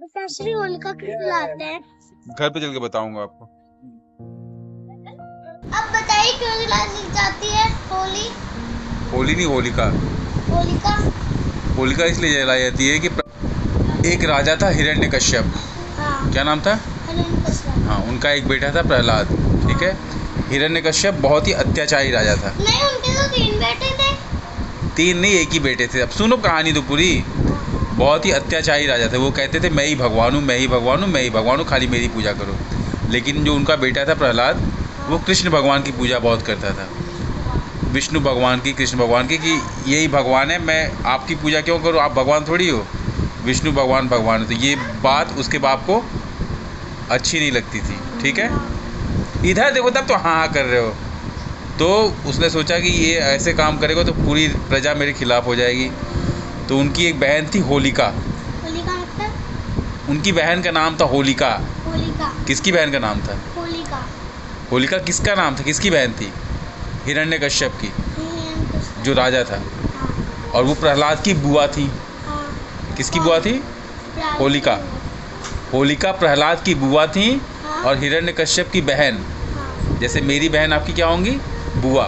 श्री होलिका खिलाते हैं। घर पे चल के बताऊंगा आपको। अब बताइए क्यों खिलाई जाती है होली? होली नहीं, होलिका। होलिका होलिका इसलिए जलाई जाती है कि एक राजा था हिरण्यकश्यप। हाँ। क्या नाम था? हिरण्यकश्यप। हाँ, उनका एक बेटा था प्रहलाद। ठीक है। हिरण्यकश्यप बहुत ही अत्याचारी राजा था। नहीं, उनके तो 3 बेटे थे। 3 नहीं, एक ही बेटे थे। अब सुनो कहानी तो पूरी। बहुत ही अत्याचारी राजा थे। वो कहते थे मैं ही भगवान हूँ, मैं ही भगवान हूँ, मैं ही भगवान हूँ, खाली मेरी पूजा करो। लेकिन जो उनका बेटा था प्रहलाद, वो कृष्ण भगवान की पूजा बहुत करता था। विष्णु भगवान की, कृष्ण भगवान की, कि यही भगवान है, मैं आपकी पूजा क्यों करूँ, आप भगवान थोड़ी हो, विष्णु भगवान भगवान है। तो ये बात उसके बाप को अच्छी नहीं लगती थी। ठीक है। इधर देखो, तब तो हाँ कर रहे हो। तो उसने सोचा कि ये ऐसे काम करेगा तो पूरी प्रजा मेरे खिलाफ हो जाएगी। तो उनकी एक बहन थी होलिका। होलिका मतलब? उनकी बहन का नाम था होलिका। होलिका किसकी बहन का नाम था? होलिका होलिका किसका नाम था, किसकी बहन थी? हिरण्यकश्यप की, जो राजा था। हाँ। और वो प्रहलाद की बुआ थी। हाँ। किसकी बुआ थी? होलिका। होलिका प्रहलाद की बुआ थी। हाँ। और हिरण्यकश्यप की बहन। हाँ। जैसे मेरी बहन आपकी क्या होंगी? बुआ।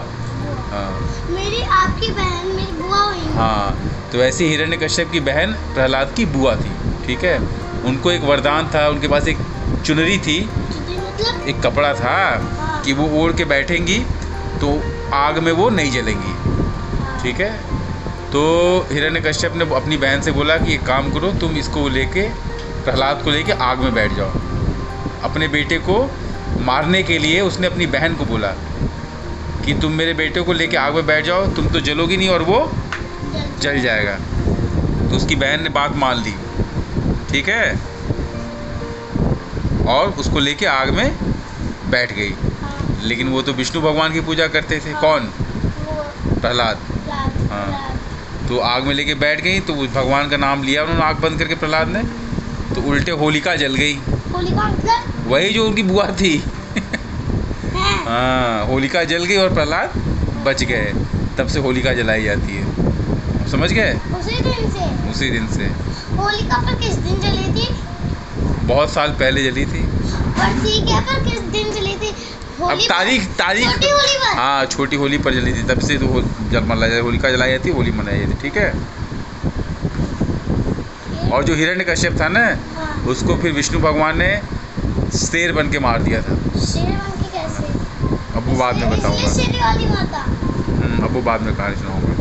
हाँ। मेरी आपकी बहन मेरी बुआ हुई। हाँ, तो ऐसी हिरण्यकश्यप की बहन प्रहलाद की बुआ थी। ठीक है। उनको एक वरदान था, उनके पास एक चुनरी थी, मतलब? एक कपड़ा था। हाँ। कि वो ओढ़ के बैठेंगी तो आग में वो नहीं जलेंगी। हाँ। ठीक है। तो हिरण्यकश्यप ने अपनी बहन से बोला कि एक काम करो, तुम इसको लेके, प्रहलाद को लेके आग में बैठ जाओ। अपने बेटे को मारने के लिए उसने अपनी बहन को बोला कि तुम मेरे बेटे को लेके आग में बैठ जाओ, तुम तो जलोगी नहीं और वो जल जाएगा। तो उसकी बहन ने बात मान ली। ठीक है। और उसको लेके आग में बैठ गई। हाँ। लेकिन वो तो विष्णु भगवान की पूजा करते थे। कौन? प्रहलाद। हाँ। तो आग में लेके बैठ गई, तो उस भगवान का नाम लिया उन्होंने आग बंद करके प्रहलाद ने, तो उल्टे होलिका जल गई। होलिका मतलब? वही जो उनकी बुआ थी। हाँ, होलिका जल गई और प्रहलाद बच गए। तब से होलिका जलाई जाती है। समझ गए? उसी दिन से? उसी दिन से। होलिका पर किस दिन जली थी? बहुत साल पहले जली थी। पर ठीक है, पर किस दिन जली थी? अब तारीख छोटी होली पर? हाँ, छोटी होली पर जली थी। तब से तो होलिका जलाई जाती है, होली मनाई जाती है। ठीक है। और जो हिरण्यकश्यप था ना, हाँ। उसको फिर विष्णु भगवान ने शेर बन के मार दिया था। शेर बन के कैसे? अब वो बाद में बताऊंगा। शेर वाली माता। अब वो बाद में कहानी सुनाऊंगा।